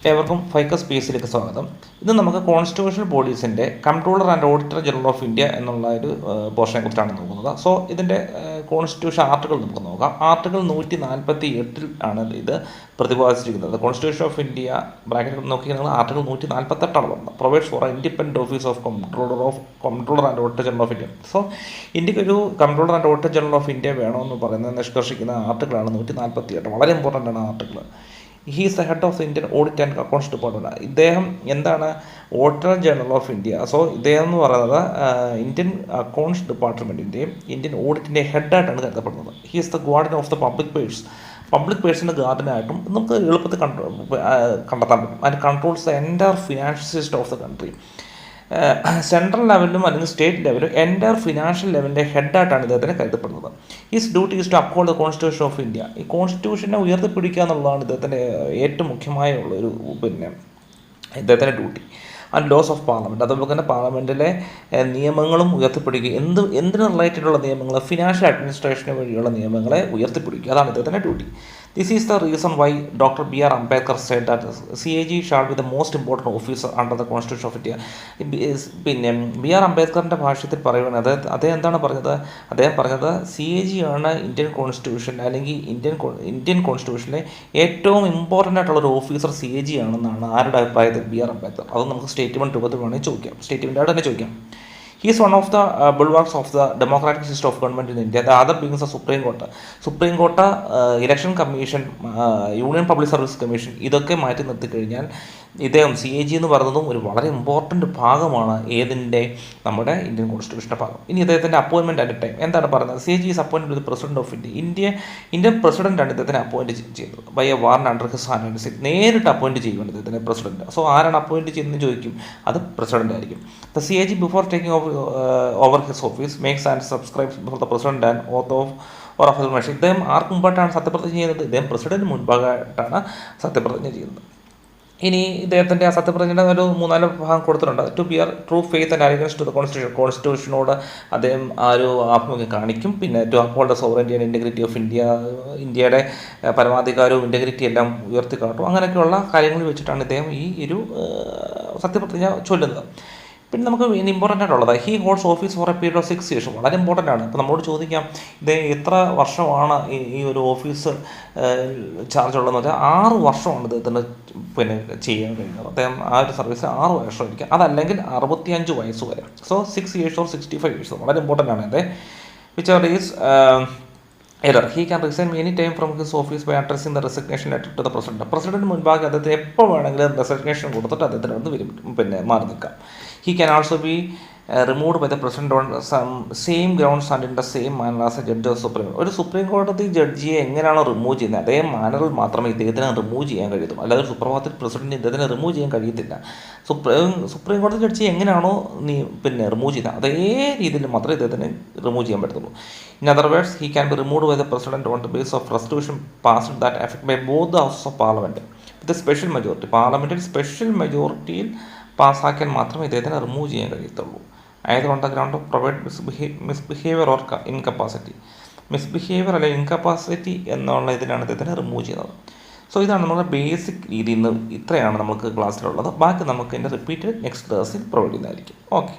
ഏവർക്കും ficus P S സിയിലേക്ക് സ്വാഗതം. ഇന്ന് നമുക്ക് കോൺസ്റ്റിറ്റ്യൂഷണൽ ബോഡീസിൻ്റെ controller and auditor general of India എന്നുള്ള ഒരു പോർഷനെ കുറിച്ചാണ് നോക്കുന്നത്. സോ ഇതിൻ്റെ കോൺസ്റ്റിറ്റ്യൂഷൻ ആർട്ടിക്കിൾ നമുക്ക് നോക്കാം. ആർട്ടിക്കിൾ 148 ആണ് ഇത് പ്രതിപാദിച്ചിരിക്കുന്നത്. കോൺസ്റ്റിറ്റ്യൂഷൻ ഓഫ് ഇന്ത്യ ബ്രാക്കറ്റ് നോക്കി നിങ്ങൾ ആർട്ടിക്കിൾ 148 പറഞ്ഞത് provides for independent office of controller and auditor general of India. So ഇന്ത്യക്ക് ഒരു controller and auditor general of India വേണമെന്ന് പറയുന്നത് നിഷ്കർഷിക്കുന്ന ആർട്ടിക്കിളാണ് 148. വളരെ ഇമ്പോർട്ടൻ്റ് ആണ് article. He is the head of the Indian audit and accounts department. ഇദ്ദേഹം എന്താണ്? Auditor general of India. So ഇദ്ദേഹം എന്ന് പറയുന്നത് ഇന്ത്യൻ അക്കൗണ്ട്സ് ഡിപ്പാർട്ട്മെൻറ്റിൻ്റെയും ഇന്ത്യൻ ഓഡിറ്റിൻ്റെ ഹെഡായിട്ടാണ് കരുതപ്പെടുന്നത്. He is the guardian of the public പേഴ്സിൻ്റെ ഗാർഡിനായിട്ടും നമുക്ക് എളുപ്പത്തിൽ കണ്ടെത്താൻ പറ്റും. And controls the entire financial system of the country. Central ലെവലിലും അല്ലെങ്കിൽ സ്റ്റേറ്റ് ലെവലും എൻ്റയർ ഫിനാൻഷ്യൽ ലെവലിൻ്റെ ഹെഡായിട്ടാണ് ഇദ്ദേഹത്തിന് കരുതപ്പെടുന്നത്. Is duty is to uphold the constitution of India. ഈ കോൺസ്റ്റിറ്റ്യൂഷനെ ഉയർത്തിപ്പിടിക്കുക എന്നുള്ളതാണ് ഇദ്ദേഹത്തിൻ്റെ ഏറ്റവും മുഖ്യമായ ഉള്ളൊരു ഇദ്ദേഹത്തിൻ്റെ duty. And laws of parliament, അതുപോലെ തന്നെ പാർലമെൻറ്റിലെ നിയമങ്ങളും ഉയർത്തിപ്പിടിക്കുക. എന്തിന് റിലേറ്റഡുള്ള നിയമങ്ങൾ? ഫിനാൻഷ്യൽ അഡ്മിനിസ്ട്രേഷന് വഴിയുള്ള നിയമങ്ങളെ ഉയർത്തിപ്പിടിക്കുക. അതാണ് ഇദ്ദേഹത്തിൻ്റെ duty. This is the reason why Dr. B.R. Ambedkar said that CAG shall be the most important officer under the Constitution of India. പിന്നെ ബി ആർ അംബേദ്കറിൻ്റെ ഭാഷ്യത്തിൽ പറയുന്നത് അദ്ദേഹം എന്താണ് പറഞ്ഞത്? അദ്ദേഹം പറഞ്ഞത് CAG ആണ് ഇന്ത്യൻ കോൺസ്റ്റിറ്റ്യൂഷൻ അല്ലെങ്കിൽ ഇന്ത്യൻ കോൺസ്റ്റിറ്റ്യൂഷനിലെ ഏറ്റവും ഇമ്പോർട്ടൻ്റ് ആയിട്ടുള്ളൊരു ഓഫീസർ CAG ആണെന്നാണ് ആരുടെ അഭിപ്രായത്തിൽ? B R Ambedkar. അത് നമുക്ക് സ്റ്റേറ്റ്മെൻറ്റ് രൂപത്തിൽ വേണമെങ്കിൽ ചോദിക്കാം, സ്റ്റേറ്റ്മെൻറ്റായിട്ട് തന്നെ ചോദിക്കാം. He is one of the bulwarks of the democratic system of government in India. The other being the Supreme Court. Supreme Court, Election Commission, Union Public Service Commission, ഇതൊക്കെ മാറ്റി നിർത്തിക്കഴിഞ്ഞാൽ ഇദ്ദേഹം CAG എന്ന് പറയുന്നതും ഒരു വളരെ ഇമ്പോർട്ടൻ്റ് ഭാഗമാണ് ഏതിൻ്റെ നമ്മുടെ ഇന്ത്യൻ കോൺസ്റ്റിറ്റ്യൂഷൻ്റെ ഭാഗം. ഇനി ഇദ്ദേഹത്തിൻ്റെ അപ്പോയിൻമെൻറ്റ് അറ്റ് ടൈം എന്താണ് പറയുന്നത്? CAG is appointed with president of Indian പ്രസിഡൻ്റാണ് ഇദ്ദേഹത്തിനെ അപ്പോയിൻറ്റ് ചെയ്തത്. By a warrant under his hand. നേരിട്ട് അപ്പോയിൻറ്റ് ചെയ്യുവാണ് ഇദ്ദേഹത്തിൻ്റെ പ്രസിഡന്റ്. സോ ആരാണ് അപ്പോയിൻറ്റ് ചെയ്യുന്നതെന്ന് ചോദിക്കും, അത് പ്രസിഡന്റ് ആയിരിക്കും. The CAG before taking over his office makes and subscribes before the president and oath of or affirmation. ഇദ്ദേഹം ആർക്ക് മുമ്പായിട്ടാണ് സത്യപ്രതിജ്ഞ ചെയ്യുന്നത്? ഇദ്ദേഹം പ്രസിഡന്റിന് മുൻപായിട്ടാണ് സത്യപ്രതിജ്ഞ ചെയ്യുന്നത്. ഇനി ഇദ്ദേഹത്തിൻ്റെ ആ സത്യപ്രതിജ്ഞയുടെ ഒരു 3-4 ഭാഗം കൊടുത്തിട്ടുണ്ട്. To bear true faith and allegiance to the കോൺസ്റ്റിറ്റ്യൂഷനോട് അദ്ദേഹം ആ ഒരു ആഭിമുഖ്യം കാണിക്കും. പിന്നെ to uphold the sovereignty and integrity of ഇന്ത്യയുടെ പരമാധികാരവും ഇൻറ്റഗ്രിറ്റി എല്ലാം ഉയർത്തിക്കാട്ടും. അങ്ങനെയൊക്കെയുള്ള കാര്യങ്ങൾ വെച്ചിട്ടാണ് ഇദ്ദേഹം ഈ ഒരു സത്യപ്രതിജ്ഞ ചൊല്ലുന്നത്. പിന്നെ നമുക്ക് ഇനി ഇമ്പോർട്ടൻ്റ് ആയിട്ടുള്ളത് he holds office four A period of 6 years. വളരെ ഇമ്പോർട്ടൻ്റ് ആണ്. അപ്പോൾ നമ്മളോട് ചോദിക്കാം ഇദ്ദേഹം എത്ര വർഷമാണ് ഈ ഒരു ഓഫീസ് ചാർജ് ഉള്ളതെന്ന് വെച്ചാൽ 6 വർഷമാണ് ഇദ്ദേഹത്തിന് ചെയ്യാൻ കഴിയുന്നത്. അദ്ദേഹം ആ ഒരു സർവീസ് 6 വർഷമായിരിക്കും, അതല്ലെങ്കിൽ 65 വയസ്സ് വരെ. So 6 years or 65 years. വളരെ ഇമ്പോർട്ടൻ്റ് ആണ് ഇത്. Which are is he can resign any time from his office by addressing the resignation letter to the president. President മുൻപാകെ അദ്ദേഹത്തിന് എപ്പോൾ വേണമെങ്കിലും റെസിഗ്നേഷൻ കൊടുത്തിട്ട് അദ്ദേഹത്തിന് വന്ന് മാറി നിൽക്കാം. He can also be removed by the president on some same grounds and in the same manner as a judge of Supreme Court. ഒരു സുപ്രീം കോടതി ജഡ്ജിയെ എങ്ങനെയാണോ റിമൂവ് ചെയ്യുന്നത് അതേ മാനറിൽ മാത്രമേ ഇദ്ദേഹത്തിന് റിമൂവ് ചെയ്യാൻ കഴിയത്തുള്ളൂ. അല്ലാതെ ഒരു സുപ്രഭാതത്തിൽ പ്രസിഡന്റ് ഇദ്ദേഹത്തിന് റിമൂവ് ചെയ്യാൻ കഴിയത്തില്ല. സുപ്രീം കോടതി ജഡ്ജി എങ്ങനെയാണോ റിമൂവ് ചെയ്യുന്നത് അതേ രീതിയിൽ മാത്രമേ ഇദ്ദേഹത്തിന് റിമൂവ് ചെയ്യാൻ പറ്റത്തുള്ളൂ. In other words, he can be removed by the president on the basis of resolution passed that affect by both the houses of parliament with a special majority. പാർലമെൻറ്റിൽ special മെജോറിറ്റിയിൽ പാസ്സാക്കാൻ മാത്രമേ ഇദ്ദേഹത്തിന് റിമൂവ് ചെയ്യാൻ കഴിയത്തുള്ളൂ. either on the ground of provide misbehavior or incapacity. Misbehaviour അല്ലെങ്കിൽ incapacity എന്നുള്ള ഇതിനാണ് ഇദ്ദേഹത്തിന് remove ചെയ്യുന്നത്. സോ ഇതാണ് നമ്മുടെ ബേസിക് രീതിയിൽ നിന്ന് ഇത്രയാണ് നമുക്ക് ക്ലാസ്സിലുള്ളത്. ബാക്കി നമുക്ക് ഇതിൻ്റെ റിപ്പീറ്റഡ് നെക്സ്റ്റ് ക്ലാസ്സിൽ പ്രൊവൈഡ് ചെയ്യുന്നതായിരിക്കും. ഓക്കെ.